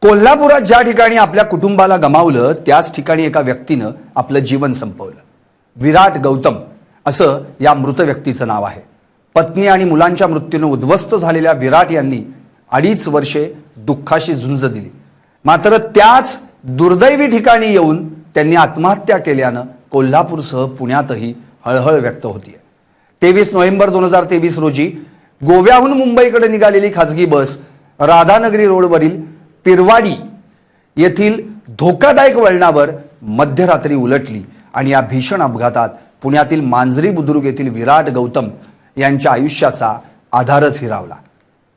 कोल्हापुरात ज्या ठिकाणी आपल्या कुटुंबाला गमावलं त्याच ठिकाणी एका व्यक्तीनं आपलं जीवन संपवलं। विराट गौतम असं या मृत व्यक्तीचं नाव आहे। पत्नी आणि मुलांच्या मृत्यूने उद्ध्वस्त झालेल्या विराट यांनी 2.5 वर्षे दुःखाशी झुंज दिली। मात्र त्याच दुर्दैवी ठिकाणी येऊन त्यांनी आत्महत्या केल्यानं कोल्हापूरसह पुण्यातही हळहळ व्यक्त होतीये। 23 नोव्हेंबर 2023 रोजी गोव्याहून मुंबईकडे निघालेली खासगी बस राधानगरी रोडवरील पिरवाडी येथील धोकादायक वळणावर मध्यरात्री उलटली आणि या भीषण अपघातात पुण्यातील मांजरी बुद्रुक येथील विराट गौतम यांच्या आयुष्याचा आधारच हिरावला।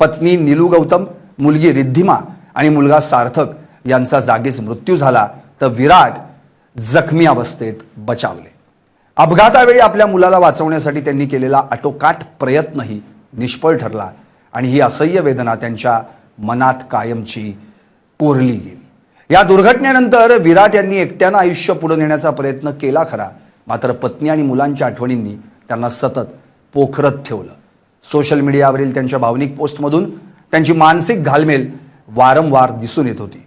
पत्नी नीलू गौतम, मुलगी रिद्धिमा आणि मुलगा सार्थक यांचा जागीच मृत्यू झाला, तर विराट जखमी अवस्थेत बचावले। अपघातावेळी आपल्या मुलाला वाचवण्यासाठी त्यांनी केलेला आटोकाट प्रयत्नही निष्फळ ठरला आणि ही असह्य वेदना त्यांच्या मनात कायमची कोरली गेली। या दुर्घटनेनंतर विराट यांनी एकट्यानं आयुष्य पुढे नेण्याचा प्रयत्न केला खरा, मात्र पत्नी आणि मुलांच्या आठवणींनी त्यांना सतत पोखरत ठेवलं। सोशल मीडियावरील त्यांच्या भावनिक पोस्टमधून त्यांची मानसिक घालमेल वारंवार दिसून येत होती।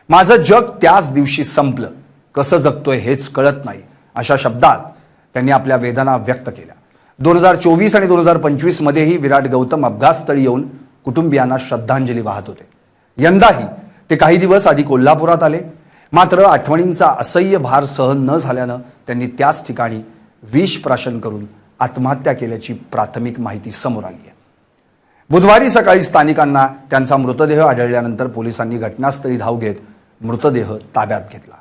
माझं जग त्याच दिवशी संपलं, कसं जगतोय हेच कळत नाही, अशा शब्दात त्यांनी आपल्या वेदना व्यक्त केल्या। 2024 आणि 2025 मध्येही विराट गौतम अपघातस्थळी येऊन कुटुंबियांना श्रद्धांजली वाहत होते। यंदाही ते काही दिवस आधी कोल्हापुरात आले, मात्र आठवणींचा असह्य भार सहन न झाल्यानं त्यांनी त्याच ठिकाणी विष प्राशन करून आत्महत्या केल्याची प्राथमिक माहिती समोर आली आहे। बुधवारी सकाळी स्थानिकांना त्यांचा मृतदेह आढळल्यानंतर पोलिसांनी घटनास्थळी धाव घेत मृतदेह ताब्यात घेतला।